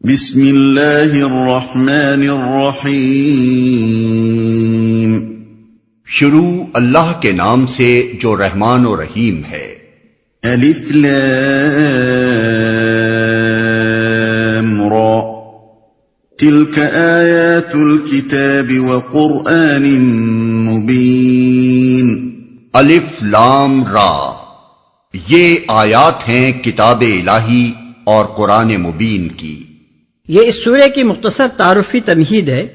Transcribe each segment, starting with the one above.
بسم اللہ الرحمن الرحیم۔ شروع اللہ کے نام سے جو رحمان و رحیم ہے۔ الف لام را تلک آیات الکتاب وقرآن مبین۔ الف لام را، یہ آیات ہیں کتاب الہی اور قرآن مبین کی۔ یہ اس سورہ کی مختصر تعارفی تمہید ہے،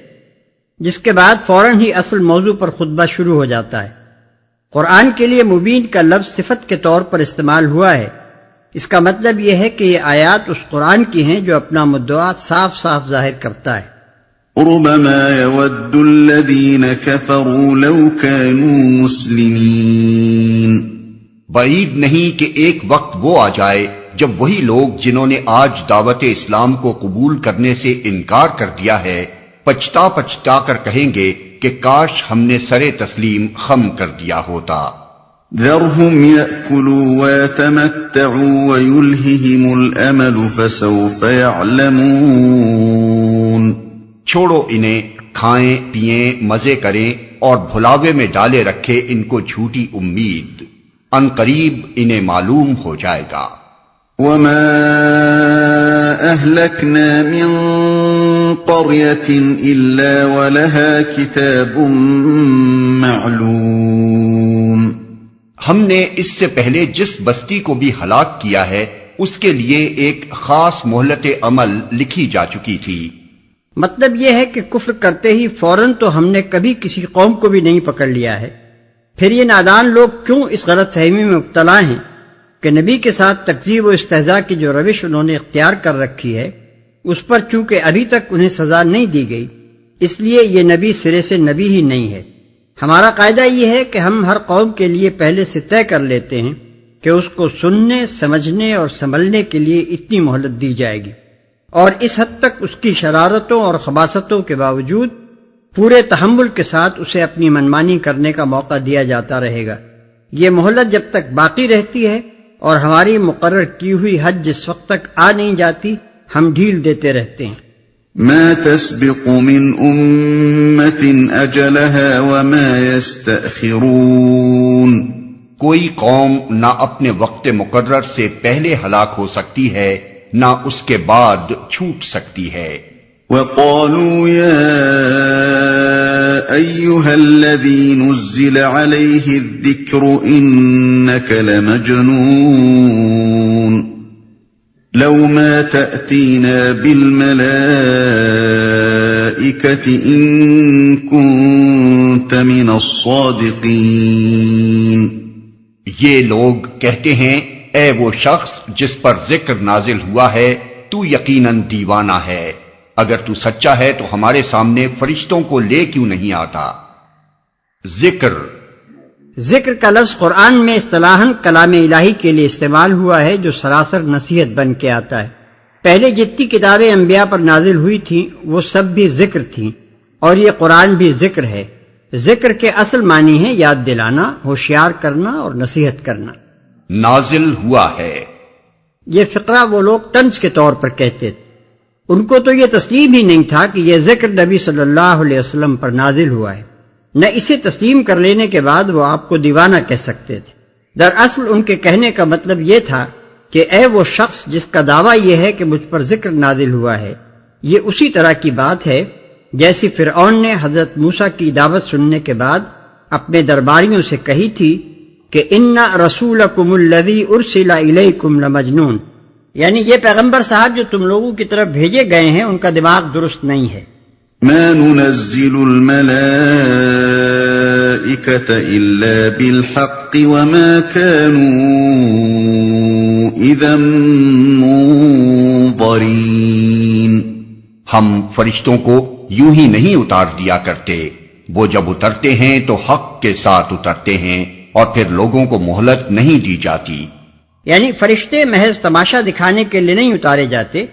جس کے بعد فوراً ہی اصل موضوع پر خطبہ شروع ہو جاتا ہے۔ قرآن کے لیے مبین کا لفظ صفت کے طور پر استعمال ہوا ہے۔ اس کا مطلب یہ ہے کہ یہ آیات اس قرآن کی ہیں جو اپنا مدعا صاف صاف ظاہر کرتا ہے۔ ربما يود الذين كفروا لو كانوا مسلمين۔ بعید نہیں کہ ایک وقت وہ آ جائے جب وہی لوگ جنہوں نے آج دعوت اسلام کو قبول کرنے سے انکار کر دیا ہے، پچھتا پچھتا کر کہیں گے کہ کاش ہم نے سر تسلیم خم کر دیا ہوتا۔ ذرهم يأكلوا ويتمتعوا ويلههم الأمل فسوف يعلمون۔ چھوڑو انہیں، کھائیں پیئیں مزے کریں اور بھلاوے میں ڈالے رکھے ان کو جھوٹی امید، ان قریب انہیں معلوم ہو جائے گا۔ وما أهلكنا من قرية إلا ولها كتاب معلوم۔ ہم نے اس سے پہلے جس بستی کو بھی ہلاک کیا ہے اس کے لیے ایک خاص مہلت عمل لکھی جا چکی تھی۔ مطلب یہ ہے کہ کفر کرتے ہی فوراً تو ہم نے کبھی کسی قوم کو بھی نہیں پکڑ لیا ہے۔ پھر یہ نادان لوگ کیوں اس غلط فہمی میں مبتلا ہیں کہ نبی کے ساتھ تکذیب و استہزاء کی جو روش انہوں نے اختیار کر رکھی ہے، اس پر چونکہ ابھی تک انہیں سزا نہیں دی گئی، اس لیے یہ نبی سرے سے نبی ہی نہیں ہے۔ ہمارا قاعدہ یہ ہے کہ ہم ہر قوم کے لیے پہلے سے طے کر لیتے ہیں کہ اس کو سننے، سمجھنے اور سنبھلنے کے لیے اتنی مہلت دی جائے گی، اور اس حد تک اس کی شرارتوں اور خباثتوں کے باوجود پورے تحمل کے ساتھ اسے اپنی منمانی کرنے کا موقع دیا جاتا رہے گا۔ یہ مہلت جب تک باقی رہتی ہے اور ہماری مقرر کی ہوئی حد جس وقت تک آ نہیں جاتی، ہم ڈھیل دیتے رہتے ہیں۔ ما تسبق من أمة أجلها وما يستأخرون۔ کوئی قوم نہ اپنے وقت مقرر سے پہلے ہلاک ہو سکتی ہے نہ اس کے بعد چھوٹ سکتی ہے۔ وقالوا يا أيها الذي نزل عليه الذكر إنك لمجنون لو ما تأتينا بالملائكة إن كنت من الصادقين۔ یہ لوگ کہتے ہیں اے وہ شخص جس پر ذکر نازل ہوا ہے تو یقیناً دیوانہ ہے، اگر تو سچا ہے تو ہمارے سامنے فرشتوں کو لے کیوں نہیں آتا۔ ذکر کا لفظ قرآن میں اصطلاحاً کلام الہی کے لیے استعمال ہوا ہے جو سراسر نصیحت بن کے آتا ہے۔ پہلے جتنی کتابیں انبیاء پر نازل ہوئی تھیں وہ سب بھی ذکر تھیں، اور یہ قرآن بھی ذکر ہے۔ ذکر کے اصل معنی ہے یاد دلانا، ہوشیار کرنا اور نصیحت کرنا۔ نازل ہوا ہے، یہ فقرہ وہ لوگ طنز کے طور پر کہتے تھے، ان کو تو یہ تسلیم ہی نہیں تھا کہ یہ ذکر نبی صلی اللہ علیہ وسلم پر نازل ہوا ہے، نہ اسے تسلیم کر لینے کے بعد وہ آپ کو دیوانہ کہہ سکتے تھے۔ دراصل ان کے کہنے کا مطلب یہ تھا کہ اے وہ شخص جس کا دعویٰ یہ ہے کہ مجھ پر ذکر نازل ہوا ہے، یہ اسی طرح کی بات ہے جیسی فرعون نے حضرت موسیٰ کی دعوت سننے کے بعد اپنے درباریوں سے کہی تھی کہ اِنَّ رَسُولَكُمُ الَّذِي أُرْسِلَ إِلَيْكُمْ لَمَجْنُونَ، یعنی یہ پیغمبر صاحب جو تم لوگوں کی طرف بھیجے گئے ہیں ان کا دماغ درست نہیں ہے۔ ما ننزل الملائكة إلا بالحق وما كانوا إذا منظرين۔ ہم فرشتوں کو یوں ہی نہیں اتار دیا کرتے، وہ جب اترتے ہیں تو حق کے ساتھ اترتے ہیں اور پھر لوگوں کو مہلت نہیں دی جاتی۔ یعنی فرشتے محض تماشا دکھانے کے لیے نہیں اتارے جاتے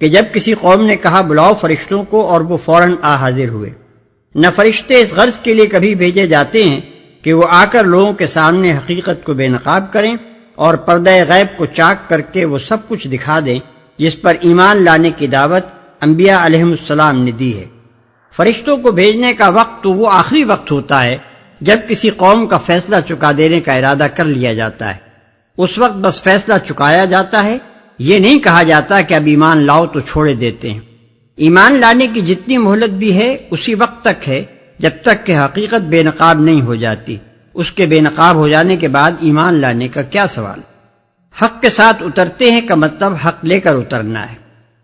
کہ جب کسی قوم نے کہا بلاؤ فرشتوں کو اور وہ فوراً آ حاضر ہوئے۔ نہ فرشتے اس غرض کے لیے کبھی بھیجے جاتے ہیں کہ وہ آ کر لوگوں کے سامنے حقیقت کو بے نقاب کریں اور پردہ غیب کو چاک کر کے وہ سب کچھ دکھا دیں جس پر ایمان لانے کی دعوت انبیاء علیہم السلام نے دی ہے۔ فرشتوں کو بھیجنے کا وقت تو وہ آخری وقت ہوتا ہے جب کسی قوم کا فیصلہ چکا دینے کا ارادہ کر لیا جاتا ہے۔ اس وقت بس فیصلہ چکایا جاتا ہے، یہ نہیں کہا جاتا کہ اب ایمان لاؤ تو چھوڑے دیتے ہیں۔ ایمان لانے کی جتنی مہلت بھی ہے اسی وقت تک ہے جب تک کہ حقیقت بے نقاب نہیں ہو جاتی۔ اس کے بے نقاب ہو جانے کے بعد ایمان لانے کا کیا سوال؟ حق کے ساتھ اترتے ہیں کا مطلب حق لے کر اترنا ہے،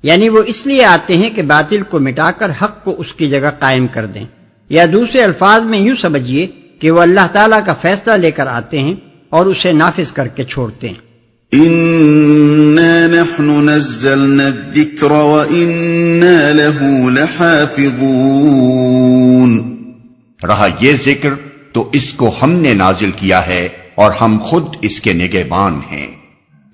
یعنی وہ اس لیے آتے ہیں کہ باطل کو مٹا کر حق کو اس کی جگہ قائم کر دیں، یا دوسرے الفاظ میں یوں سمجھیے کہ وہ اللہ تعالیٰ کا فیصلہ لے کر آتے ہیں اور اسے نافذ کر کے چھوڑتے ہیں۔ إِنَّا نَحْنُ نَزَّلْنَا الذِّكْرَ وَإِنَّا لَهُ لَحَافِظُونَ۔ رہا یہ ذکر تو اس کو ہم نے نازل کیا ہے اور ہم خود اس کے نگہبان ہیں۔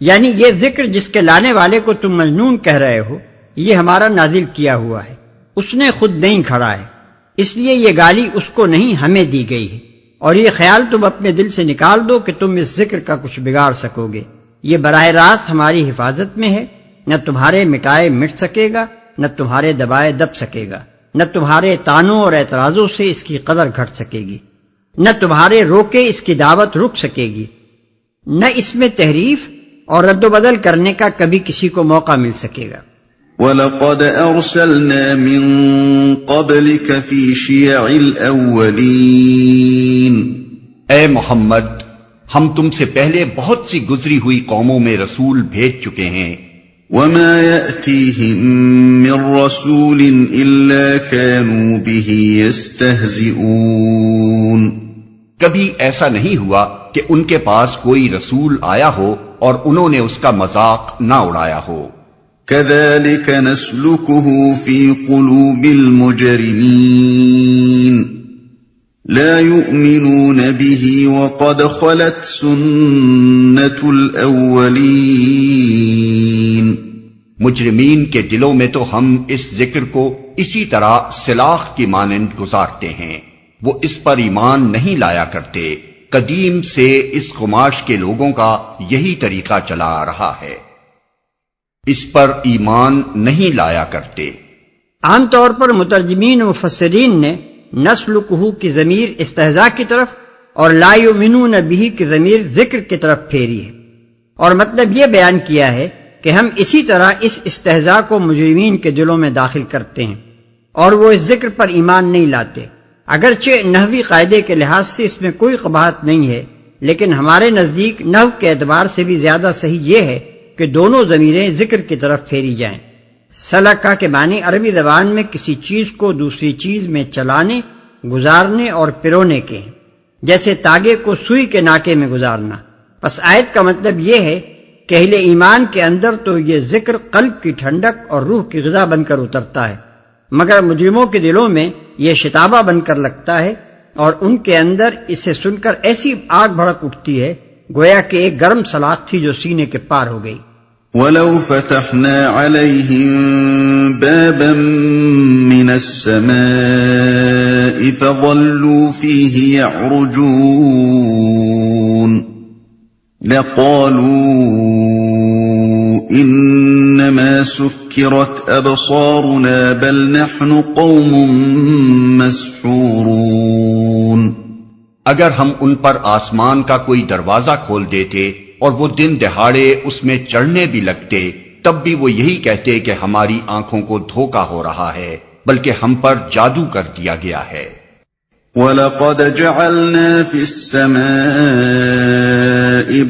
یعنی یہ ذکر جس کے لانے والے کو تم مجنون کہہ رہے ہو، یہ ہمارا نازل کیا ہوا ہے، اس نے خود نہیں کھڑا ہے، اس لیے یہ گالی اس کو نہیں ہمیں دی گئی ہے، اور یہ خیال تم اپنے دل سے نکال دو کہ تم اس ذکر کا کچھ بگاڑ سکو گے۔ یہ براہ راست ہماری حفاظت میں ہے، نہ تمہارے مٹائے مٹ سکے گا، نہ تمہارے دبائے دب سکے گا، نہ تمہارے طعنوں اور اعتراضوں سے اس کی قدر گھٹ سکے گی، نہ تمہارے روکے اس کی دعوت رک سکے گی، نہ اس میں تحریف اور رد و بدل کرنے کا کبھی کسی کو موقع مل سکے گا۔ وَلَقَدْ أَرْسَلْنَا مِن قَبْلِكَ فِي شِيَعِ الْأَوَّلِينَ۔ اے محمد، ہم تم سے پہلے بہت سی گزری ہوئی قوموں میں رسول بھیج چکے ہیں۔ وَمَا يَأْتِيهِم مِّن رَّسُولٍ إِلَّا كَانُوا بِهِ يَسْتَهْزِئُونَ۔ کبھی ایسا نہیں ہوا کہ ان کے پاس کوئی رسول آیا ہو اور انہوں نے اس کا مذاق نہ اڑایا ہو۔ كَذَلِكَ نَسْلُكُهُ فِي قُلُوبِ الْمُجْرِمِينَ لَا يُؤْمِنُونَ بِهِ وَقَدْ خَلَتْ سُنَّةُ الْأَوَّلِينَ۔ مجرمین کے دلوں میں تو ہم اس ذکر کو اسی طرح سلاخ کی مانند گزارتے ہیں، وہ اس پر ایمان نہیں لایا کرتے، قدیم سے اس قماش کے لوگوں کا یہی طریقہ چلا آ رہا ہے، اس پر ایمان نہیں لایا کرتے۔ عام طور پر مترجمین و مفسرین نے نسلکہ کی ضمیر استہزاء کی طرف اور لا یؤمنون بہ کی ضمیر ذکر کی طرف پھیری ہے، اور مطلب یہ بیان کیا ہے کہ ہم اسی طرح اس استہزاء کو مجرمین کے دلوں میں داخل کرتے ہیں اور وہ اس ذکر پر ایمان نہیں لاتے۔ اگرچہ نحوی قاعدے کے لحاظ سے اس میں کوئی قباحت نہیں ہے، لیکن ہمارے نزدیک نحو کے اعتبار سے بھی زیادہ صحیح یہ ہے کہ دونوں ضمیریں ذکر کی طرف پھیری جائیں۔ سلکہ کے معنی عربی زبان میں کسی چیز کو دوسری چیز میں چلانے، گزارنے اور پرونے کے ہیں، جیسے تاگے کو سوئی کے ناکے میں گزارنا۔ پس آیت کا مطلب یہ ہے کہ اہل ایمان کے اندر تو یہ ذکر قلب کی ٹھنڈک اور روح کی غذا بن کر اترتا ہے، مگر مجرموں کے دلوں میں یہ شتابہ بن کر لگتا ہے اور ان کے اندر اسے سن کر ایسی آگ بھڑک اٹھتی ہے گویا کہ ایک گرم سلاخ تھی جو سینے کے پار ہو گئی۔ وَلَوْ فَتَحْنَا عَلَيْهِمْ بَابًا مِّنَ السَّمَاءِ فَظَلُّوا فِيهِ يَعْرُجُونَ لَقَالُوا إِنَّمَا سُكِّرَتْ أَبْصَارُنَا بَلْ نَحْنُ قَوْمٌ مَّسْحُورُونَ۔ اگر ہم ان پر آسمان کا کوئی دروازہ کھول دیتے اور وہ دن دہاڑے اس میں چڑھنے بھی لگتے، تب بھی وہ یہی کہتے کہ ہماری آنکھوں کو دھوکا ہو رہا ہے، بلکہ ہم پر جادو کر دیا گیا ہے۔ وَلَقَدْ جَعَلْنَا فِي السَّمَاءِ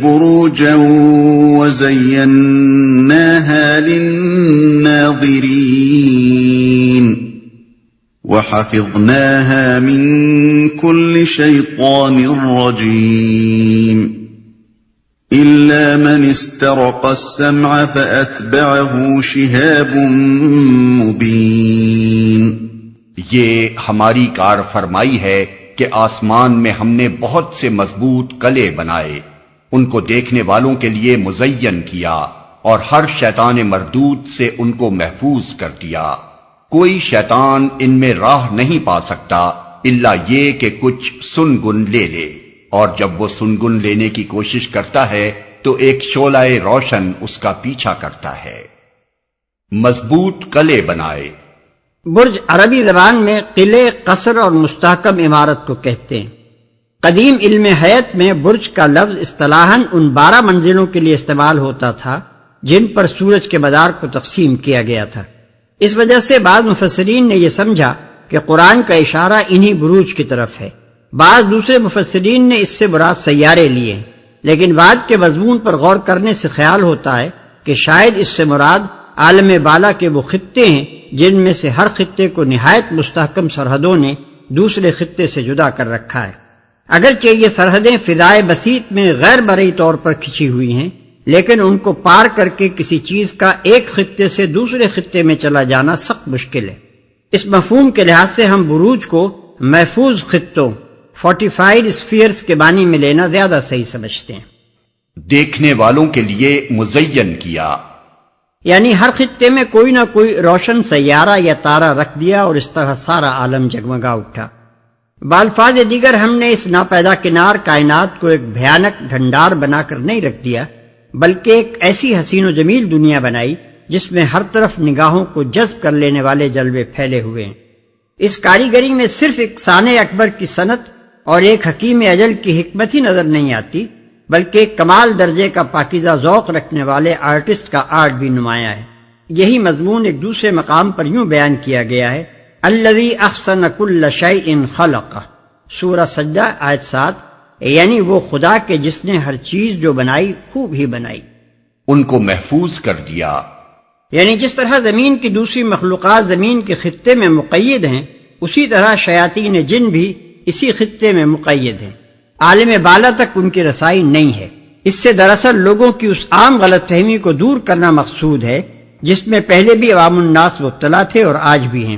بُرُوجًا وَزَيَّنَّاهَا لِلنَّاظِرِينَ وَحَفِظْنَاهَا مِن كُلِّ شَيْطَانٍ رَّجِيمٍ إِلَّا مَنِ اسْتَرَقَ السَّمْعَ فَأَتْبَعَهُ شِهَابٌ مُّبِينٌ۔ یہ ہماری کار فرمائی ہے کہ آسمان میں ہم نے بہت سے مضبوط قلعے بنائے، ان کو دیکھنے والوں کے لیے مزین کیا اور ہر شیطان مردود سے ان کو محفوظ کر دیا۔ کوئی شیطان ان میں راہ نہیں پا سکتا الا یہ کہ کچھ سنگن لے لے، اور جب وہ سنگن لینے کی کوشش کرتا ہے تو ایک شعلہ روشن اس کا پیچھا کرتا ہے۔ مضبوط قلعے بنائے۔ برج عربی زبان میں قلعے، قصر اور مستحکم عمارت کو کہتے ہیں۔ قدیم علم حیات میں برج کا لفظ اصطلاحاً ان 12 منزلوں کے لیے استعمال ہوتا تھا جن پر سورج کے مدار کو تقسیم کیا گیا تھا۔ اس وجہ سے بعض مفسرین نے یہ سمجھا کہ قرآن کا اشارہ انہی بروج کی طرف ہے۔ بعض دوسرے مفسرین نے اس سے مراد سیارے لیے ہیں، لیکن بعد کے مضمون پر غور کرنے سے خیال ہوتا ہے کہ شاید اس سے مراد عالم بالا کے وہ خطے ہیں جن میں سے ہر خطے کو نہایت مستحکم سرحدوں نے دوسرے خطے سے جدا کر رکھا ہے۔ اگرچہ یہ سرحدیں فضائے بسیط میں غیر مرئی طور پر کھچی ہوئی ہیں، لیکن ان کو پار کر کے کسی چیز کا ایک خطے سے دوسرے خطے میں چلا جانا سخت مشکل ہے۔ اس مفہوم کے لحاظ سے ہم بروج کو محفوظ خطوں، فورٹیفائیڈ اسفیئرز کے معنی میں لینا زیادہ صحیح سمجھتے ہیں۔ دیکھنے والوں کے لیے مزین کیا، یعنی ہر خطے میں کوئی نہ کوئی روشن سیارہ یا تارہ رکھ دیا اور اس طرح سارا عالم جگمگا اٹھا۔ بالفاظ دیگر ہم نے اس ناپیدا کنار کائنات کو ایک بھیانک ڈھنڈار بنا کر نہیں رکھ دیا، بلکہ ایک ایسی حسین و جمیل دنیا بنائی جس میں ہر طرف نگاہوں کو جذب کر لینے والے جلوے پھیلے ہوئے ہیں۔ اس کاریگری میں صرف ایک صانع اکبر کی صنعت اور ایک حکیم اجل کی حکمت ہی نظر نہیں آتی، بلکہ ایک کمال درجے کا پاکیزہ ذوق رکھنے والے آرٹسٹ کا آرٹ بھی نمایاں ہے۔ یہی مضمون ایک دوسرے مقام پر یوں بیان کیا گیا ہے، الذی احسن کل شیء خلقہ، سورہ سجدہ آیت 7، یعنی وہ خدا کے جس نے ہر چیز جو بنائی خوب ہی بنائی، ان کو محفوظ کر دیا۔ یعنی جس طرح زمین کی دوسری مخلوقات زمین کے خطے میں مقید ہیں، اسی طرح شیاطین جن بھی اسی خطے میں مقید ہیں، عالم بالا تک ان کی رسائی نہیں ہے۔ اس سے دراصل لوگوں کی اس عام غلط فہمی کو دور کرنا مقصود ہے جس میں پہلے بھی عوام الناس مبتلا تھے اور آج بھی ہیں۔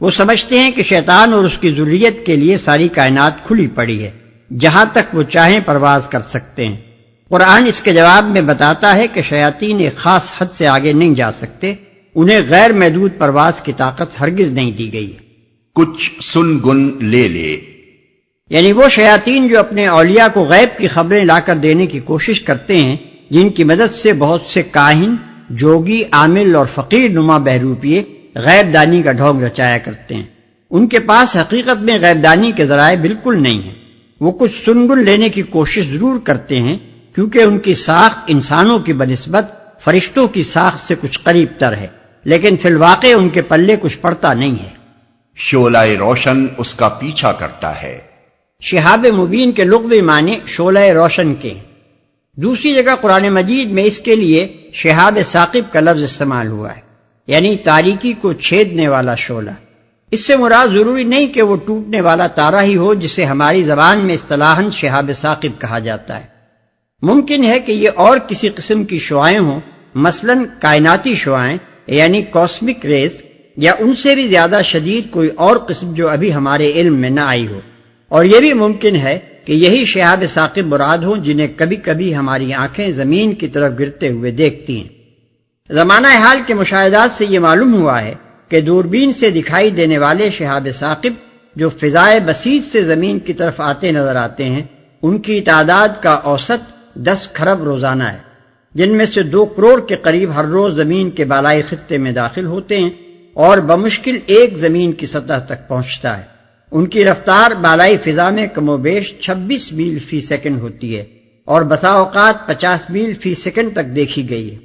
وہ سمجھتے ہیں کہ شیطان اور اس کی ذریت کے لیے ساری کائنات کھلی پڑی ہے، جہاں تک وہ چاہیں پرواز کر سکتے ہیں۔ قرآن اس کے جواب میں بتاتا ہے کہ شیاطین ایک خاص حد سے آگے نہیں جا سکتے، انہیں غیر محدود پرواز کی طاقت ہرگز نہیں دی گئی ہے۔ کچھ سن گن لے لے، یعنی وہ شیاطین جو اپنے اولیاء کو غیب کی خبریں لا کر دینے کی کوشش کرتے ہیں، جن کی مدد سے بہت سے کاہن، جوگی، عامل اور فقیر نما بہروپیے غیب دانی کا ڈھونگ رچایا کرتے ہیں، ان کے پاس حقیقت میں غیب دانی کے ذرائع بالکل نہیں ہیں۔ وہ کچھ سنگن لینے کی کوشش ضرور کرتے ہیں کیونکہ ان کی ساخت انسانوں کی بنسبت فرشتوں کی ساخت سے کچھ قریب تر ہے، لیکن فی الواقع ان کے پلے کچھ پڑتا نہیں ہے۔ شعلہ روشن اس کا پیچھا کرتا ہے۔ شہاب مبین کے لغوی معنی شعلہ روشن کے ہیں۔ دوسری جگہ قرآن مجید میں اس کے لیے شہاب ثاقب کا لفظ استعمال ہوا ہے، یعنی تاریکی کو چھیدنے والا شعلہ۔ اس سے مراد ضروری نہیں کہ وہ ٹوٹنے والا تارہ ہی ہو جسے ہماری زبان میں اصطلاحاً شہاب ثاقب کہا جاتا ہے۔ ممکن ہے کہ یہ اور کسی قسم کی شعائیں ہوں، مثلاً کائناتی شعائیں یعنی کاسمک ریز، یا ان سے بھی زیادہ شدید کوئی اور قسم جو ابھی ہمارے علم میں نہ آئی ہو، اور یہ بھی ممکن ہے کہ یہی شہاب ثاقب مراد ہوں جنہیں کبھی کبھی ہماری آنکھیں زمین کی طرف گرتے ہوئے دیکھتی ہیں۔ زمانہ حال کے مشاہدات سے یہ معلوم ہوا ہے کہ دوربین سے دکھائی دینے والے شہاب ثاقب جو فضائے بسیط سے زمین کی طرف آتے نظر آتے ہیں، ان کی تعداد کا اوسط 10 کھرب روزانہ ہے، جن میں سے 2 کروڑ کے قریب ہر روز زمین کے بالائی خطے میں داخل ہوتے ہیں اور بمشکل ایک زمین کی سطح تک پہنچتا ہے۔ ان کی رفتار بالائی فضا میں کم و بیش 26 میل فی سیکنڈ ہوتی ہے اور بسا اوقات 50 میل فی سیکنڈ تک دیکھی گئی ہے۔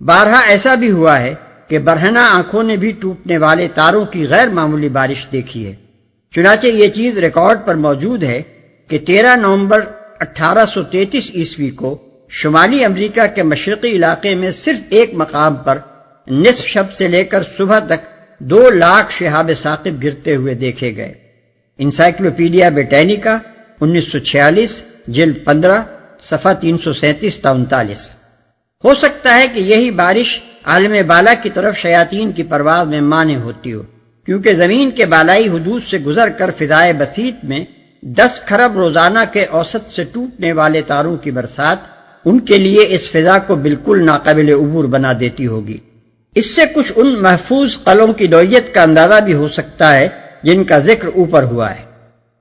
بارہا ایسا بھی ہوا ہے کہ برہنہ آنکھوں نے بھی ٹوٹنے والے تاروں کی غیر معمولی بارش دیکھی ہے۔ چنانچہ یہ چیز ریکارڈ پر موجود ہے کہ 13 نومبر 1833 عیسوی کو شمالی امریکہ کے مشرقی علاقے میں صرف ایک مقام پر نصف شب سے لے کر صبح تک 2 لاکھ شہاب ثاقب گرتے ہوئے دیکھے گئے۔ انسائکلوپیڈیا بریٹینیکا 1946 جلد 15 صفحہ 337 تا 39۔ ہو سکتا ہے کہ یہی بارش عالم بالا کی طرف شیاطین کی پرواز میں مانع ہوتی ہو، کیونکہ زمین کے بالائی حدود سے گزر کر فضائے بسیط میں 10 کھرب روزانہ کے اوسط سے ٹوٹنے والے تاروں کی برسات ان کے لیے اس فضا کو بالکل ناقابل عبور بنا دیتی ہوگی۔ اس سے کچھ ان محفوظ قلعوں کی نوعیت کا اندازہ بھی ہو سکتا ہے جن کا ذکر اوپر ہوا ہے۔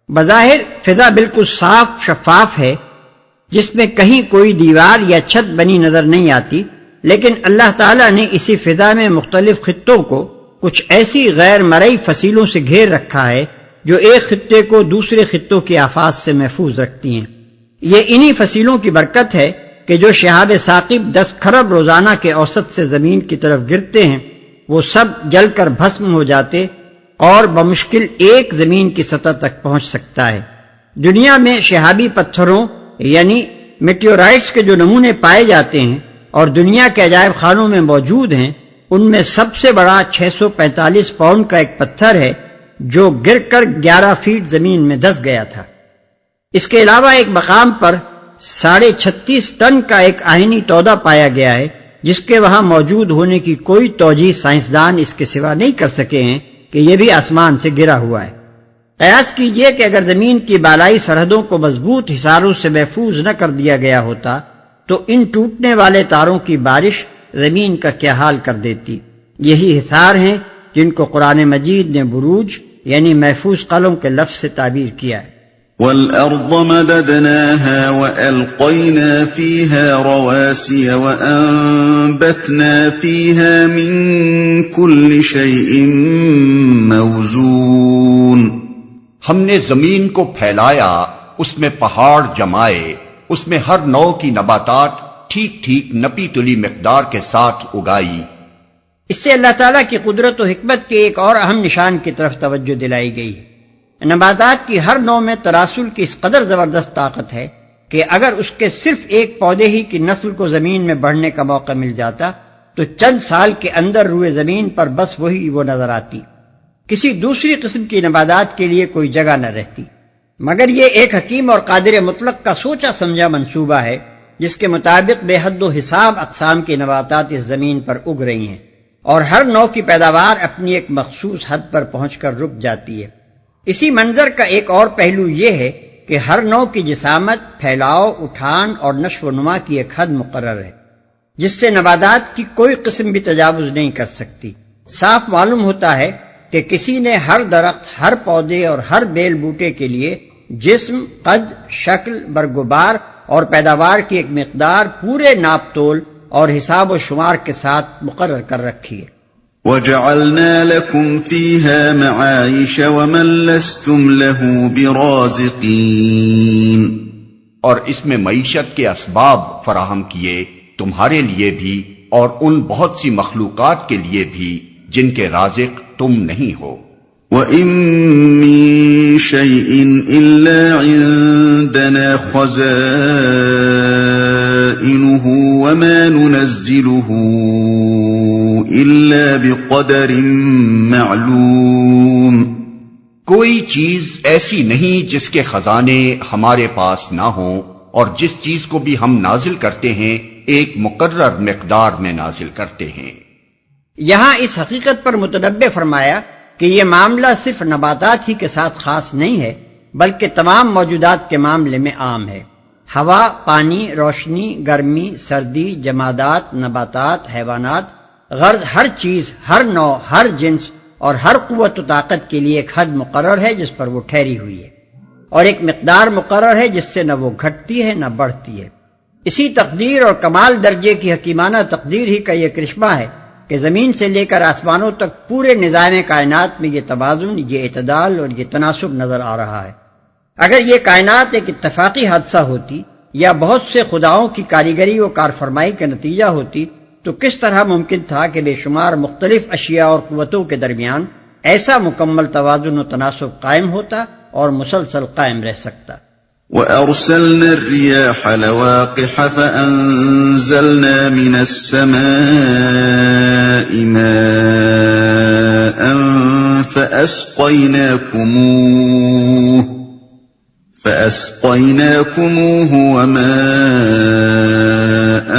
بظاہر فضا بالکل صاف شفاف ہے، جس میں کہیں کوئی دیوار یا چھت بنی نظر نہیں آتی، لیکن اللہ تعالیٰ نے اسی فضا میں مختلف خطوں کو کچھ ایسی غیر مرئی فصیلوں سے گھیر رکھا ہے جو ایک خطے کو دوسرے خطوں کی آفات سے محفوظ رکھتی ہیں۔ یہ انہی فصیلوں کی برکت ہے کہ جو شہاب ثاقب 10 کھرب روزانہ کے اوسط سے زمین کی طرف گرتے ہیں وہ سب جل کر بھسم ہو جاتے اور بمشکل ایک زمین کی سطح تک پہنچ سکتا ہے۔ دنیا میں شہابی پتھروں یعنی میٹیورائٹس کے جو نمونے پائے جاتے ہیں اور دنیا کے عجائب خانوں میں موجود ہیں، ان میں سب سے بڑا 645 پاؤنڈ کا ایک پتھر ہے جو گر کر 11 فیٹ زمین میں دس گیا تھا۔ اس کے علاوہ ایک مقام پر 36.5 ٹن کا ایک آہنی تودا پایا گیا ہے جس کے وہاں موجود ہونے کی کوئی توجیہ سائنسدان اس کے سوا نہیں کر سکے ہیں کہ یہ بھی آسمان سے گرا ہوا ہے۔ قیاس کیجئے کہ اگر زمین کی بالائی سرحدوں کو مضبوط حصاروں سے محفوظ نہ کر دیا گیا ہوتا تو ان ٹوٹنے والے تاروں کی بارش زمین کا کیا حال کر دیتی۔ یہی حصار ہیں جن کو قرآن مجید نے بروج یعنی محفوظ قلعوں کے لفظ سے تعبیر کیا ہے۔ وَالْأَرْضَ مَدَدْنَاهَا وَأَلْقَيْنَا فِيهَا رَوَاسِيَ وَأَنبَتْنَا فِيهَا مِن كُلِّ شَيْءٍ مَّوْزُونٍ۔ ہم نے زمین کو پھیلایا، اس میں پہاڑ جمائے، اس میں ہر نوع کی نباتات ٹھیک ٹھیک نپی تلی مقدار کے ساتھ اگائی۔ اس سے اللہ تعالیٰ کی قدرت و حکمت کے ایک اور اہم نشان کی طرف توجہ دلائی گئی ہے۔ نباتات کی ہر نوع میں تراسل کی اس قدر زبردست طاقت ہے کہ اگر اس کے صرف ایک پودے ہی کی نسل کو زمین میں بڑھنے کا موقع مل جاتا تو چند سال کے اندر روئے زمین پر بس وہی وہ نظر آتی، کسی دوسری قسم کی نباتات کے لیے کوئی جگہ نہ رہتی۔ مگر یہ ایک حکیم اور قادر مطلق کا سوچا سمجھا منصوبہ ہے جس کے مطابق بے حد و حساب اقسام کی نباتات اس زمین پر اگ رہی ہیں اور ہر نوع کی پیداوار اپنی ایک مخصوص حد پر پہنچ کر رک جاتی ہے۔ اسی منظر کا ایک اور پہلو یہ ہے کہ ہر نوع کی جسامت، پھیلاؤ، اٹھان اور نشو و نما کی ایک حد مقرر ہے جس سے نباتات کی کوئی قسم بھی تجاوز نہیں کر سکتی۔ صاف معلوم ہوتا ہے کہ کسی نے ہر درخت، ہر پودے اور ہر بیل بوٹے کے لیے جسم، قد، شکل، برگوبار اور پیداوار کی ایک مقدار پورے ناپ تول اور حساب و شمار کے ساتھ مقرر کر رکھی ہے۔ وَجَعَلْنَا لَكُمْ فِيهَا مَعَائِشَ وَمَن لَّسْتُمْ لَهُ بِرَازِقِينَ، اور اس میں معیشت کے اسباب فراہم کیے تمہارے لیے بھی اور ان بہت سی مخلوقات کے لیے بھی جن کے رازق تم نہیں ہو۔ وَإِن مِّن شَيْءٍ إِلَّا عِندَنَا خَزَائِنُهُ وَمَا نُنَزِّلُهُ إِلَّا بِقَدَرٍ مَّعْلُومٍ۔ کوئی چیز ایسی نہیں جس کے خزانے ہمارے پاس نہ ہوں، اور جس چیز کو بھی ہم نازل کرتے ہیں ایک مقرر مقدار میں نازل کرتے ہیں۔ یہاں اس حقیقت پر متنبہ فرمایا کہ یہ معاملہ صرف نباتات ہی کے ساتھ خاص نہیں ہے بلکہ تمام موجودات کے معاملے میں عام ہے۔ ہوا، پانی، روشنی، گرمی، سردی، جمادات، نباتات، حیوانات، غرض ہر چیز، ہر نوع، ہر جنس اور ہر قوت و طاقت کے لیے ایک حد مقرر ہے جس پر وہ ٹھہری ہوئی ہے، اور ایک مقدار مقرر ہے جس سے نہ وہ گھٹتی ہے نہ بڑھتی ہے۔ اسی تقدیر اور کمال درجے کی حکیمانہ تقدیر ہی کا یہ کرشمہ ہے کہ زمین سے لے کر آسمانوں تک پورے نظام کائنات میں یہ توازن، یہ اعتدال اور یہ تناسب نظر آ رہا ہے۔ اگر یہ کائنات ایک اتفاقی حادثہ ہوتی یا بہت سے خداؤں کی کاریگری و کارفرمائی کا نتیجہ ہوتی تو کس طرح ممکن تھا کہ بے شمار مختلف اشیاء اور قوتوں کے درمیان ایسا مکمل توازن و تناسب قائم ہوتا اور مسلسل قائم رہ سکتا۔ وَأَرْسَلْنَا الرِّيَاحَ لَوَاقِحَ فَأَنزَلْنَا مِنَ السَّمَاءِ مَاءً فَأَسْقَيْنَاكُمُوهُ وَمَا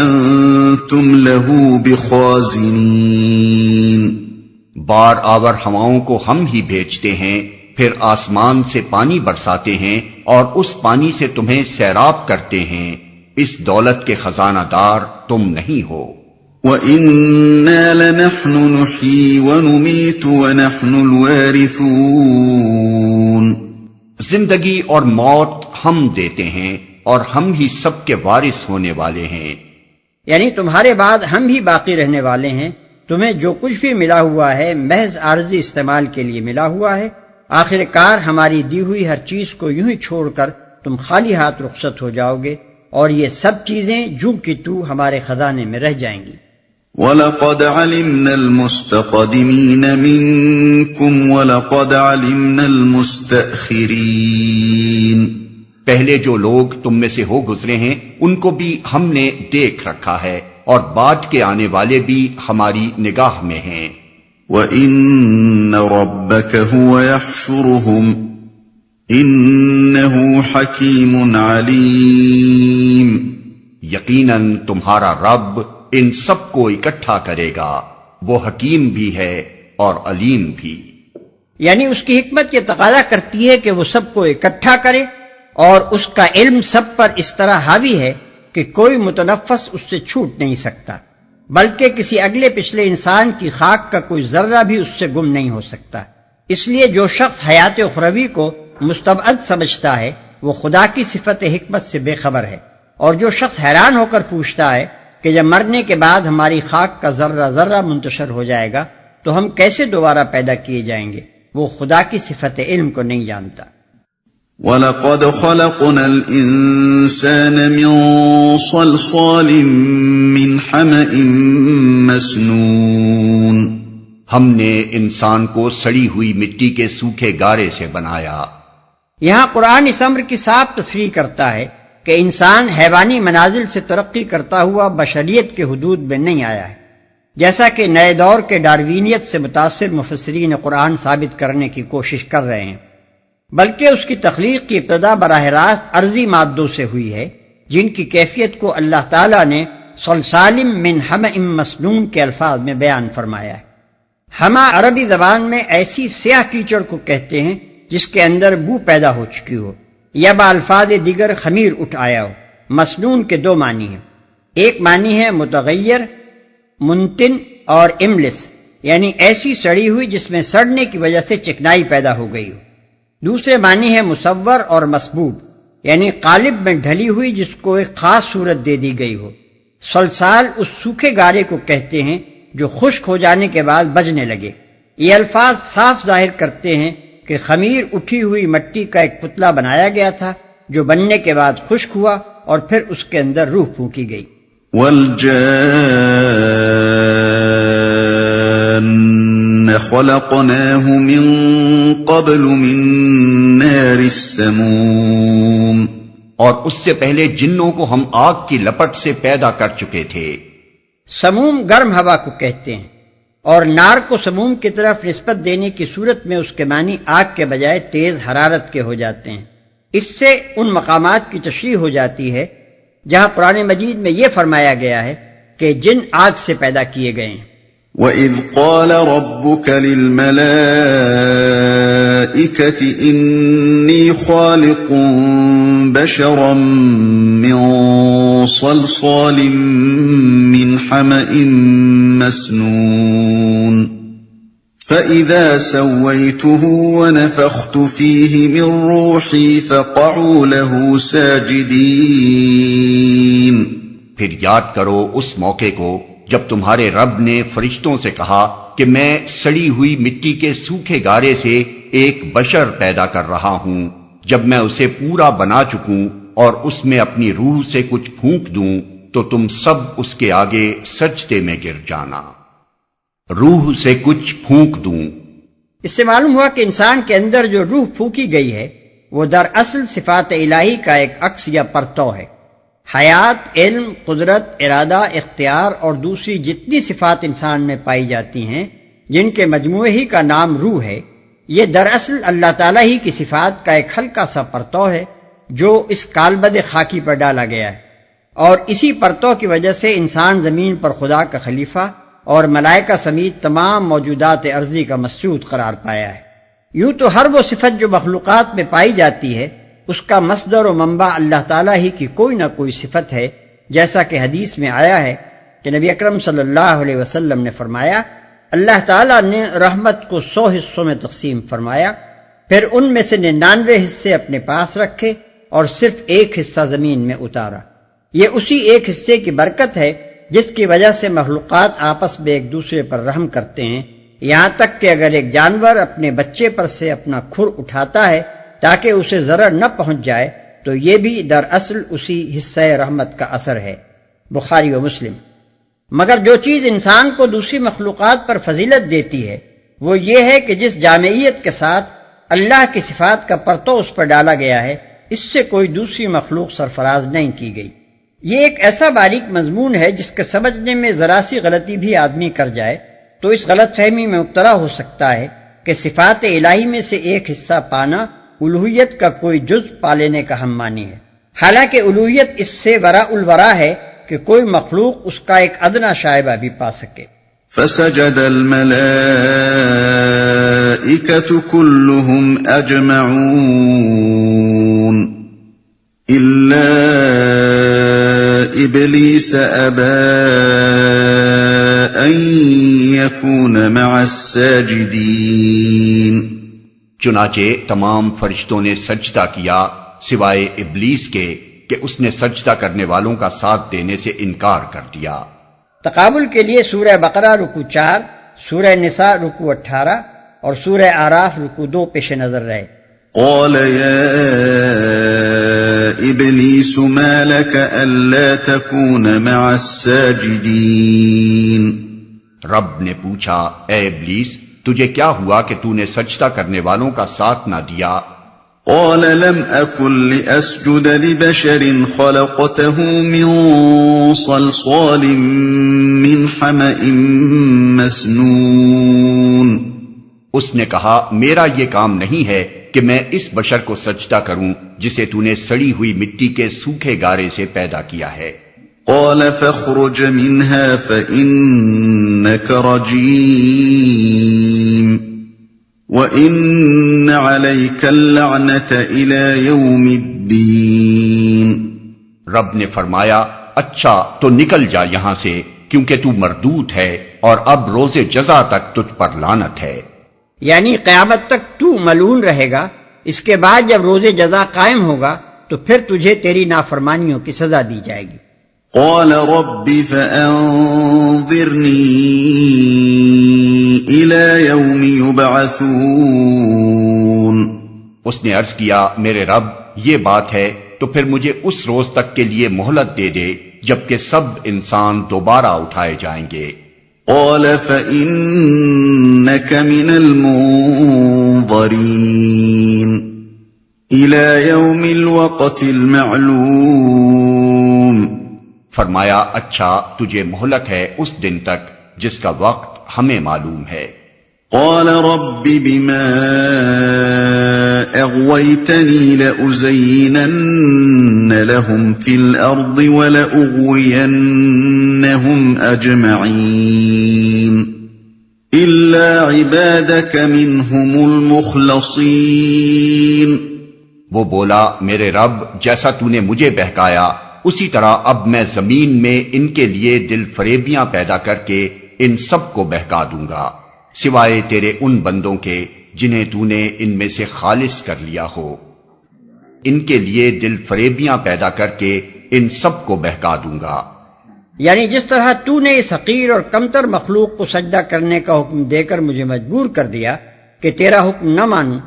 أَنْتُمْ لَهُ بِخَازِنِينَ۔ بار آور ہواؤں کو ہم ہی بھیجتے ہیں، پھر آسمان سے پانی برساتے ہیں اور اس پانی سے تمہیں سیراب کرتے ہیں، اس دولت کے خزانہ دار تم نہیں ہو۔ وَإِنَّا لَنَحْنُ نُحْيِي وَنُمِيتُ وَنَحْنُ الْوَارِثُونَ۔ زندگی اور موت ہم دیتے ہیں اور ہم ہی سب کے وارث ہونے والے ہیں۔ یعنی تمہارے بعد ہم بھی باقی رہنے والے ہیں، تمہیں جو کچھ بھی ملا ہوا ہے محض عارضی استعمال کے لیے ملا ہوا ہے، آخر کار ہماری دی ہوئی ہر چیز کو یوں ہی چھوڑ کر تم خالی ہاتھ رخصت ہو جاؤ گے، اور یہ سب چیزیں جوں کی تو ہمارے خزانے میں رہ جائیں گی۔ وَلَقَدْ عَلِمْنَا الْمُسْتَقْدِمِينَ مِنْكُمْ وَلَقَدْ عَلِمْنَا الْمُسْتَأْخِرِينَ، پہلے جو لوگ تم میں سے ہو گزرے ہیں ان کو بھی ہم نے دیکھ رکھا ہے، اور بعد کے آنے والے بھی ہماری نگاہ میں ہیں۔ وَإِنَّ رَبَّكَ هُوَ يَحْشُرُهُمْ إِنَّهُ حَكِيمٌ عَلِيمٌ، یقیناً تمہارا رب ان سب کو اکٹھا کرے گا، وہ حکیم بھی ہے اور علیم بھی۔ یعنی اس کی حکمت یہ تقاضا کرتی ہے کہ وہ سب کو اکٹھا کرے، اور اس کا علم سب پر اس طرح حاوی ہے کہ کوئی متنفس اس سے چھوٹ نہیں سکتا، بلکہ کسی اگلے پچھلے انسان کی خاک کا کوئی ذرہ بھی اس سے گم نہیں ہو سکتا۔ اس لیے جو شخص حیات اخروی کو مستبعد سمجھتا ہے وہ خدا کی صفت حکمت سے بے خبر ہے، اور جو شخص حیران ہو کر پوچھتا ہے کہ جب مرنے کے بعد ہماری خاک کا ذرہ ذرہ منتشر ہو جائے گا تو ہم کیسے دوبارہ پیدا کیے جائیں گے، وہ خدا کی صفت علم کو نہیں جانتا۔ وَلَقَدْ خَلَقْنَا الْإِنسَانَ مِنْ صَلْصَالٍ مِّنْ حَمَإٍ مَّسْنُونٍ، ہم نے انسان کو سڑی ہوئی مٹی کے سوکھے گارے سے بنایا۔ یہاں قرآن اس امر کی صاف تصریح کرتا ہے کہ انسان حیوانی منازل سے ترقی کرتا ہوا بشریت کے حدود میں نہیں آیا ہے، جیسا کہ نئے دور کے ڈاروینیت سے متاثر مفسرین قرآن ثابت کرنے کی کوشش کر رہے ہیں، بلکہ اس کی تخلیق کی ابتدا براہ راست ارضی مادوں سے ہوئی ہے، جن کی کیفیت کو اللہ تعالیٰ نے صلصال من حمأ مسنون کے الفاظ میں بیان فرمایا ہے۔ حما عربی زبان میں ایسی سیاہ کیچڑ کو کہتے ہیں جس کے اندر بو پیدا ہو چکی ہو، یا بالفاظ دیگر خمیر اٹھ آیا ہو۔ مسنون کے دو معنی ہیں، ایک معنی ہے متغیر، منتن اور املس، یعنی ایسی سڑی ہوئی جس میں سڑنے کی وجہ سے چکنائی پیدا ہو گئی ہو۔ دوسرے معنی ہے مصور اور مسبوب، یعنی قالب میں ڈھلی ہوئی جس کو ایک خاص صورت دے دی گئی ہو۔ صلصال اس سوکھے گارے کو کہتے ہیں جو خشک ہو جانے کے بعد بجنے لگے۔ یہ الفاظ صاف ظاہر کرتے ہیں کہ خمیر اٹھی ہوئی مٹی کا ایک پتلا بنایا گیا تھا جو بننے کے بعد خشک ہوا اور پھر اس کے اندر روح پھونکی گئی۔ وَالْجَانَّ خَلَقْنَاهُ مِن قَبْلُ مِن نَّارِ السَّمُومِ، اور اس سے پہلے جنوں کو ہم آگ کی لپٹ سے پیدا کر چکے تھے۔ سموم گرم ہوا کو کہتے ہیں، اور نار کو سموم کی طرف نسبت دینے کی صورت میں اس کے معنی آگ کے بجائے تیز حرارت کے ہو جاتے ہیں۔ اس سے ان مقامات کی تشریح ہو جاتی ہے جہاں قرآن مجید میں یہ فرمایا گیا ہے کہ جن آگ سے پیدا کیے گئے ہیں۔ وَإِذْ قَالَ رَبُّكَ لِلْمَلَائِكَةِ إِنِّي خَالِقٌ بَشَرًا مِّن صَلْصَالٍ مِّنْ حَمَإٍ مَّسْنُونٍ فَإِذَا سَوَّيْتُهُ وَنَفَخْتُ فِيهِ مِن رُّوحِي فَقَعُوا لَهُ سَاجِدِينَ۔ پھر یاد کرو اس موقع کو جب تمہارے رب نے فرشتوں سے کہا کہ میں سڑی ہوئی مٹی کے سوکھے گارے سے ایک بشر پیدا کر رہا ہوں، جب میں اسے پورا بنا چکوں اور اس میں اپنی روح سے کچھ پھونک دوں تو تم سب اس کے آگے سجدے میں گر جانا۔ روح سے کچھ پھونک دوں، اس سے معلوم ہوا کہ انسان کے اندر جو روح پھونکی گئی ہے وہ دراصل صفات الہی کا ایک عکس یا پرتو ہے۔ حیات، علم، قدرت، ارادہ، اختیار اور دوسری جتنی صفات انسان میں پائی جاتی ہیں جن کے مجموعے ہی کا نام روح ہے، یہ دراصل اللہ تعالیٰ ہی کی صفات کا ایک ہلکا سا پرتو ہے جو اس کالبد خاکی پر ڈالا گیا ہے، اور اسی پرتو کی وجہ سے انسان زمین پر خدا کا خلیفہ اور ملائکہ سمیت تمام موجودات ارضی کا مسعود قرار پایا ہے۔ یوں تو ہر وہ صفت جو مخلوقات میں پائی جاتی ہے اس کا مصدر و منبع اللہ تعالیٰ ہی کی کوئی نہ کوئی صفت ہے، جیسا کہ حدیث میں آیا ہے کہ نبی اکرم صلی اللہ علیہ وسلم نے فرمایا، اللہ تعالیٰ نے رحمت کو 100 حصوں میں تقسیم فرمایا، پھر ان میں سے 99 حصے اپنے پاس رکھے اور صرف ایک حصہ زمین میں اتارا۔ یہ اسی ایک حصے کی برکت ہے جس کی وجہ سے مخلوقات آپس میں ایک دوسرے پر رحم کرتے ہیں، یہاں تک کہ اگر ایک جانور اپنے بچے پر سے اپنا کھر اٹھاتا ہے تاکہ اسے ضرر نہ پہنچ جائے تو یہ بھی دراصل اسی حصہ رحمت کا اثر ہے۔ بخاری و مسلم۔ مگر جو چیز انسان کو دوسری مخلوقات پر فضیلت دیتی ہے وہ یہ ہے کہ جس جامعیت کے ساتھ اللہ کی صفات کا پرتو اس پر ڈالا گیا ہے اس سے کوئی دوسری مخلوق سرفراز نہیں کی گئی۔ یہ ایک ایسا باریک مضمون ہے جس کے سمجھنے میں ذرا سی غلطی بھی آدمی کر جائے تو اس غلط فہمی میں مبتلا ہو سکتا ہے کہ صفات الہی میں سے ایک حصہ پانا الوہیت کا کوئی جز پا لینے کا ہم معنی ہے، حالانکہ الوہیت اس سے وراء الورا ہے کہ کوئی مخلوق اس کا ایک ادنا شائبہ بھی پا سکے۔ فسجد الملائكة كلهم أجمعون إلا إبليس أبى أن يكون مع الساجدين۔ چنانچہ تمام فرشتوں نے سجدہ کیا سوائے ابلیس کے کہ اس نے سجدہ کرنے والوں کا ساتھ دینے سے انکار کر دیا۔ تقابل کے لیے سورہ بقرہ رکوع 4، سورہ نساء رکوع 18 اور سورہ اعراف رکوع 2 پیش نظر رہے۔ قال يا إبليس ما لك ألا تكون مع الساجدين۔ رب نے پوچھا اے ابلیس تجھے کیا ہوا کہ تو نے سجدہ کرنے والوں کا ساتھ نہ دیا؟ قال لم أكن لأسجد لبشر خلقته من صلصال من حمأ مسنون۔ اس نے کہا میرا یہ کام نہیں ہے کہ میں اس بشر کو سجدہ کروں جسے تو نے سڑی ہوئی مٹی کے سوکھے گارے سے پیدا کیا ہے۔ قال فاخرج منها فإنك رجيم وَإِنَّ عَلَيْكَ اللَّعْنَةَ إِلَى يَوْمِ الدِّينِ۔ رب نے فرمایا اچھا تو نکل جا یہاں سے کیونکہ تو مردود ہے اور اب روز جزا تک تجھ پر لعنت ہے۔ یعنی قیامت تک تو ملعون رہے گا، اس کے بعد جب روز جزا قائم ہوگا تو پھر تجھے تیری نافرمانیوں کی سزا دی جائے گی۔ قال رب فأنظرني إلى يوم يبعثون۔ اس نے عرض کیا میرے رب یہ بات ہے تو پھر مجھے اس روز تک کے لیے مہلت دے دے جبکہ سب انسان دوبارہ اٹھائے جائیں گے۔ قال فإنك من المنظرين إلى يوم الوقت المعلوم۔ فرمایا اچھا تجھے مہلت ہے اس دن تک جس کا وقت ہمیں معلوم ہے۔ قال رب بما أغويتني لأزينن لهم في الأرض ولأغوينهم أجمعين إلا عبادك منهم المخلصين۔ وہ بولا میرے رب جیسا تو نے مجھے بہکایا اسی طرح اب میں زمین میں ان کے لیے دل فریبیاں پیدا کر کے ان سب کو بہکا دوں گا سوائے تیرے ان بندوں کے جنہیں تو نے ان میں سے خالص کر لیا ہو۔ ان کے لیے دل فریبیاں پیدا کر کے ان سب کو بہکا دوں گا۔ یعنی جس طرح تو نے اس حقیر اور کمتر مخلوق کو سجدہ کرنے کا حکم دے کر مجھے مجبور کر دیا کہ تیرا حکم نہ مانوں،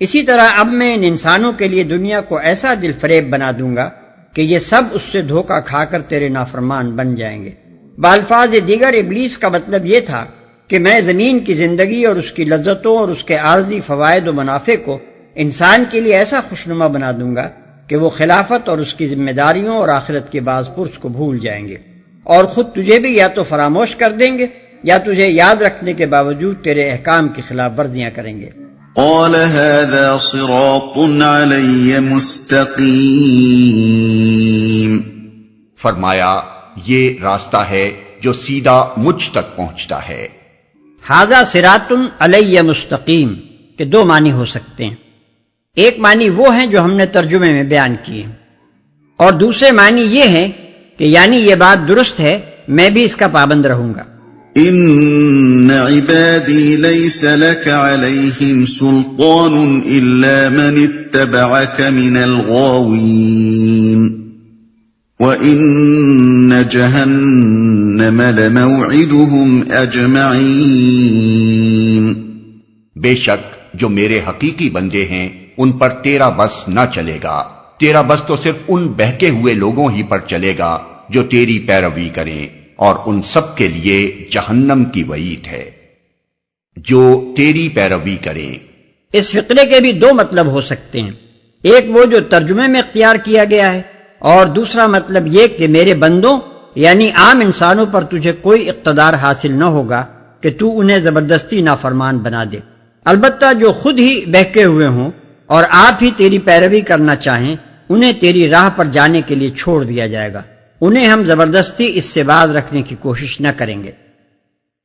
اسی طرح اب میں ان انسانوں کے لیے دنیا کو ایسا دل فریب بنا دوں گا کہ یہ سب اس سے دھوکہ کھا کر تیرے نافرمان بن جائیں گے۔ بالفاظ دیگر ابلیس کا مطلب یہ تھا کہ میں زمین کی زندگی اور اس کی لذتوں اور اس کے عارضی فوائد و منافع کو انسان کے لیے ایسا خوشنما بنا دوں گا کہ وہ خلافت اور اس کی ذمہ داریوں اور آخرت کے باز پرس کو بھول جائیں گے اور خود تجھے بھی یا تو فراموش کر دیں گے یا تجھے یاد رکھنے کے باوجود تیرے احکام کی خلاف ورزیاں کریں گے۔ قال هذا صراط علي مستقيم۔ فرمایا یہ راستہ ہے جو سیدھا مجھ تک پہنچتا ہے۔ ھذا صراط علی مستقیم کے دو معنی ہو سکتے ہیں، ایک معنی وہ ہیں جو ہم نے ترجمے میں بیان کیے اور دوسرے معنی یہ ہیں کہ یعنی یہ بات درست ہے میں بھی اس کا پابند رہوں گا۔ ان عبادی لیس لک علیہم سلطان الا من اتبعک من الغاوین۔ وَإِنَّ جَهَنَّمَ لَمَوْعِدُهُمْ أَجْمَعِينَ۔ بے شک جو میرے حقیقی بندے ہیں ان پر تیرا بس نہ چلے گا، تیرا بس تو صرف ان بہکے ہوئے لوگوں ہی پر چلے گا جو تیری پیروی کریں، اور ان سب کے لیے جہنم کی وعید ہے جو تیری پیروی کریں۔ اس فقرے کے بھی دو مطلب ہو سکتے ہیں، ایک وہ جو ترجمے میں اختیار کیا گیا ہے، اور دوسرا مطلب یہ کہ میرے بندوں یعنی عام انسانوں پر تجھے کوئی اقتدار حاصل نہ ہوگا کہ تو انہیں زبردستی نافرمان بنا دے، البتہ جو خود ہی بہکے ہوئے ہوں اور آپ ہی تیری پیروی کرنا چاہیں انہیں تیری راہ پر جانے کے لیے چھوڑ دیا جائے گا، انہیں ہم زبردستی اس سے باز رکھنے کی کوشش نہ کریں گے۔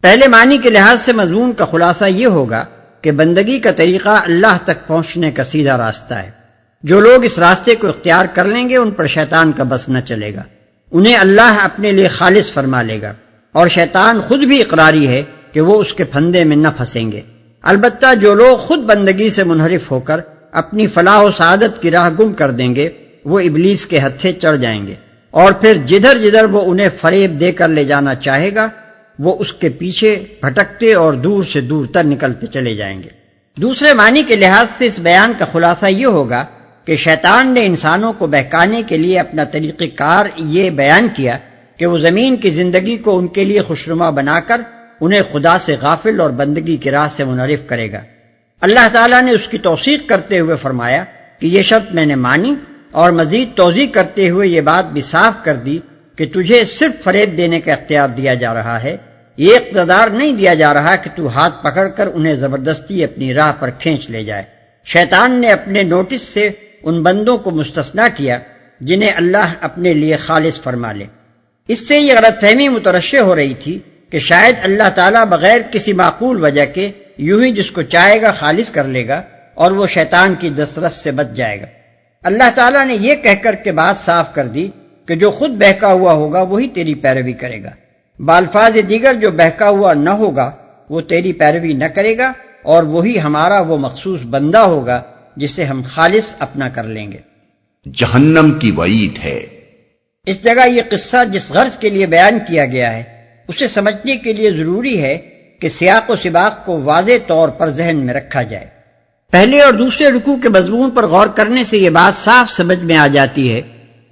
پہلے معنی کے لحاظ سے مضمون کا خلاصہ یہ ہوگا کہ بندگی کا طریقہ اللہ تک پہنچنے کا سیدھا راستہ ہے، جو لوگ اس راستے کو اختیار کر لیں گے ان پر شیطان کا بس نہ چلے گا، انہیں اللہ اپنے لیے خالص فرما لے گا، اور شیطان خود بھی اقراری ہے کہ وہ اس کے پھندے میں نہ پھنسیں گے۔ البتہ جو لوگ خود بندگی سے منحرف ہو کر اپنی فلاح و سعادت کی راہ گم کر دیں گے وہ ابلیس کے ہتھے چڑھ جائیں گے، اور پھر جدھر جدھر وہ انہیں فریب دے کر لے جانا چاہے گا وہ اس کے پیچھے بھٹکتے اور دور سے دور تر نکلتے چلے جائیں گے۔ دوسرے معنی کے لحاظ سے اس بیان کا خلاصہ یہ ہوگا کہ شیطان نے انسانوں کو بہکانے کے لیے اپنا طریقہ کار یہ بیان کیا کہ وہ زمین کی زندگی کو ان کے لیے خوشنما بنا کر انہیں خدا سے غافل اور بندگی کی راہ سے منحرف کرے گا۔ اللہ تعالیٰ نے اس کی توثیق کرتے ہوئے فرمایا کہ یہ شرط میں نے مانی، اور مزید توضیح کرتے ہوئے یہ بات بھی صاف کر دی کہ تجھے صرف فریب دینے کا اختیار دیا جا رہا ہے، یہ اقتدار نہیں دیا جا رہا کہ تو ہاتھ پکڑ کر انہیں زبردستی اپنی راہ پر کھینچ لے جائے۔ شیطان نے اپنے نوٹس سے ان بندوں کو مستثنا کیا جنہیں اللہ اپنے لیے خالص فرما لے۔ اس سے یہ غلط فہمی مترشح ہو رہی تھی کہ شاید اللہ تعالیٰ بغیر کسی معقول وجہ کے یوں ہی جس کو چاہے گا خالص کر لے گا اور وہ شیطان کی دسترس سے بچ جائے گا۔ اللہ تعالیٰ نے یہ کہہ کر کے بات صاف کر دی کہ جو خود بہکا ہوا ہوگا وہی تیری پیروی کرے گا، بالفاظ دیگر جو بہکا ہوا نہ ہوگا وہ تیری پیروی نہ کرے گا، اور وہی ہمارا وہ مخصوص بندہ ہوگا جسے ہم خالص اپنا کر لیں گے۔ جہنم کی وعید ہے۔ اس جگہ یہ قصہ جس غرض کے لیے بیان کیا گیا ہے اسے سمجھنے کے لیے ضروری ہے کہ سیاق و سباق کو واضح طور پر ذہن میں رکھا جائے۔ پہلے اور دوسرے رکوع کے مضمون پر غور کرنے سے یہ بات صاف سمجھ میں آ جاتی ہے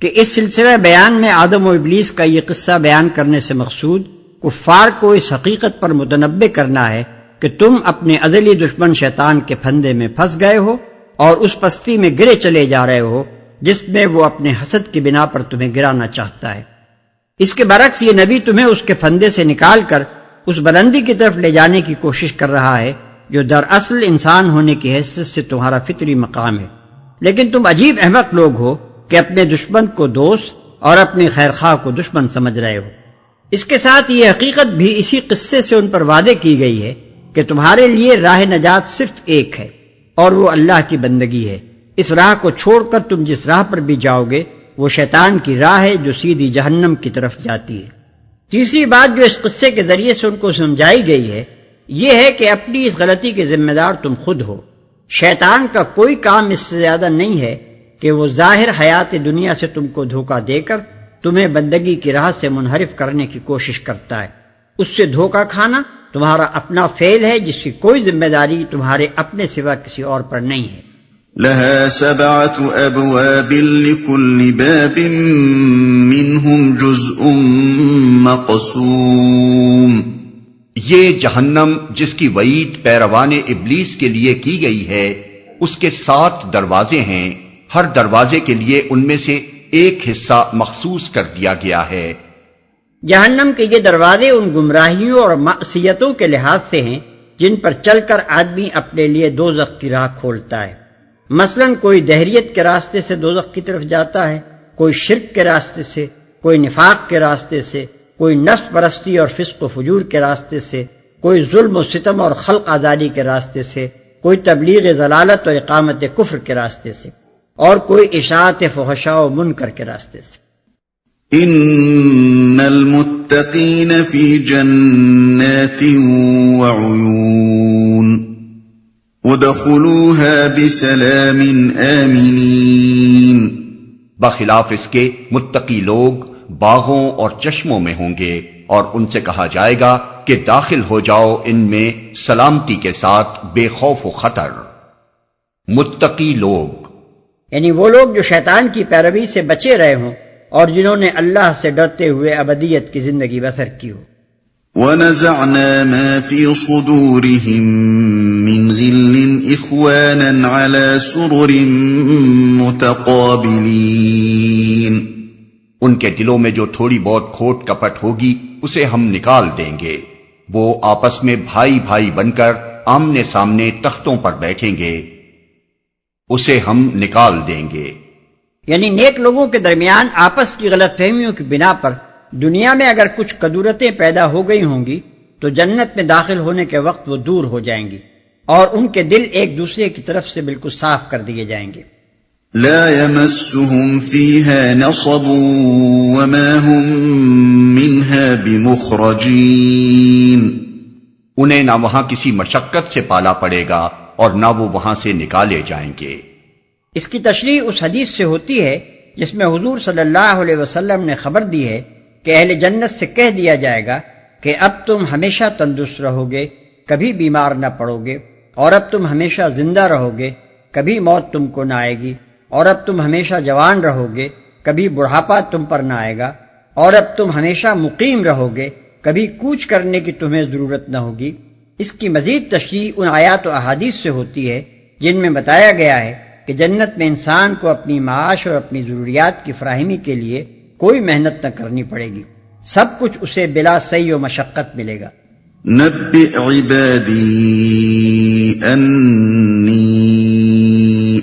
کہ اس سلسلہ بیان میں آدم و ابلیس کا یہ قصہ بیان کرنے سے مقصود کفار کو اس حقیقت پر متنبہ کرنا ہے کہ تم اپنے ازلی دشمن شیطان کے پھندے میں پھنس گئے ہو اور اس پستی میں گرے چلے جا رہے ہو جس میں وہ اپنے حسد کی بنا پر تمہیں گرانا چاہتا ہے۔ اس کے برعکس یہ نبی تمہیں اس کے پھندے سے نکال کر اس بلندی کی طرف لے جانے کی کوشش کر رہا ہے جو دراصل انسان ہونے کی حیثیت سے تمہارا فطری مقام ہے، لیکن تم عجیب احمق لوگ ہو کہ اپنے دشمن کو دوست اور اپنے خیرخواہ کو دشمن سمجھ رہے ہو۔ اس کے ساتھ یہ حقیقت بھی اسی قصے سے ان پر وعدے کی گئی ہے کہ تمہارے لیے راہ نجات صرف ایک ہے اور وہ اللہ کی بندگی ہے۔ اس راہ کو چھوڑ کر تم جس راہ پر بھی جاؤ گے وہ شیطان کی راہ ہے جو سیدھی جہنم کی طرف جاتی ہے۔ تیسری بات جو اس قصے کے ذریعے سے ان کو سمجھائی گئی ہے یہ ہے کہ اپنی اس غلطی کے ذمہ دار تم خود ہو۔ شیطان کا کوئی کام اس سے زیادہ نہیں ہے کہ وہ ظاہر حیات دنیا سے تم کو دھوکہ دے کر تمہیں بندگی کی راہ سے منحرف کرنے کی کوشش کرتا ہے۔ اس سے دھوکہ کھانا تمہارا اپنا فعل ہے جس کی کوئی ذمہ داری تمہارے اپنے سوا کسی اور پر نہیں ہے۔ لها 7 أبواب لكل باب منهم جزء مقسوم۔ یہ جہنم جس کی وعید پیروان ابلیس کے لیے کی گئی ہے اس کے 7 دروازے ہیں، ہر دروازے کے لیے ان میں سے ایک حصہ مخصوص کر دیا گیا ہے۔ جہنم کے یہ دروازے ان گمراہیوں اور معصیتوں کے لحاظ سے ہیں جن پر چل کر آدمی اپنے لیے دوزخ کی راہ کھولتا ہے۔ مثلا کوئی دہریت کے راستے سے دوزخ کی طرف جاتا ہے، کوئی شرک کے راستے سے، کوئی نفاق کے راستے سے، کوئی نفس پرستی اور فسق و فجور کے راستے سے، کوئی ظلم و ستم اور خلق آزادی کے راستے سے، کوئی تبلیغ ضلالت اور اقامت کفر کے راستے سے، اور کوئی اشاعت فحشاء و منکر کے راستے سے۔ ان المتقین فی جنات وعیون وادخلوها بسلام آمنین۔ بخلاف اس کے متقی لوگ باغوں اور چشموں میں ہوں گے، اور ان سے کہا جائے گا کہ داخل ہو جاؤ ان میں سلامتی کے ساتھ بے خوف و خطر۔ متقی لوگ یعنی وہ لوگ جو شیطان کی پیروی سے بچے رہے ہوں اور جنہوں نے اللہ سے ڈرتے ہوئے ابدیت کی زندگی بسر کی ہو۔ وَنَزَعْنَا مَا فِي صُدُورِهِم مِّنْ غِلٍّ إِخْوَانًا عَلَى سُرُرٍ مُتَقَابِلِينَ، ان کے دلوں میں جو تھوڑی بہت کھوٹ کپٹ ہوگی اسے ہم نکال دیں گے، وہ آپس میں بھائی بھائی بن کر آمنے سامنے تختوں پر بیٹھیں گے، اسے ہم نکال دیں گے۔ یعنی نیک لوگوں کے درمیان آپس کی غلط فہمیوں کی بنا پر دنیا میں اگر کچھ کدورتیں پیدا ہو گئی ہوں گی تو جنت میں داخل ہونے کے وقت وہ دور ہو جائیں گی اور ان کے دل ایک دوسرے کی طرف سے بالکل صاف کر دیے جائیں گے۔ لا يمسهم فيها نصب وما هم منها بمخرجين، انہیں نہ وہاں کسی مشقت سے پالا پڑے گا اور نہ وہ وہاں سے نکالے جائیں گے۔ اس کی تشریح اس حدیث سے ہوتی ہے جس میں حضور صلی اللہ علیہ وسلم نے خبر دی ہے کہ اہل جنت سے کہہ دیا جائے گا کہ اب تم ہمیشہ تندرست رہو گے، کبھی بیمار نہ پڑو گے، اور اب تم ہمیشہ زندہ رہو گے، کبھی موت تم کو نہ آئے گی، اور اب تم ہمیشہ جوان رہو گے، کبھی بڑھاپا تم پر نہ آئے گا، اور اب تم ہمیشہ مقیم رہو گے، کبھی کوچ کرنے کی تمہیں ضرورت نہ ہوگی۔ اس کی مزید تشریح ان آیات و احادیث سے ہوتی ہے جن میں بتایا گیا ہے کہ جنت میں انسان کو اپنی معاش اور اپنی ضروریات کی فراہمی کے لیے کوئی محنت نہ کرنی پڑے گی، سب کچھ اسے بلا سعی و مشقت ملے گا۔ نبئ عبادی انی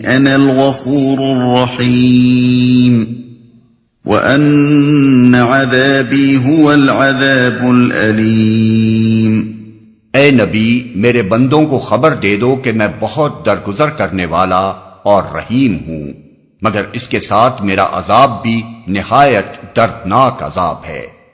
انا الغفور الرحیم وان عذابی هو العذاب الالیم۔ اے نبی میرے بندوں کو خبر دے دو کہ میں بہت درگزر کرنے والا اور رحیم ہوں، مگر اس کے ساتھ میرا عذاب بھی نہایت دردناک عذاب ہے۔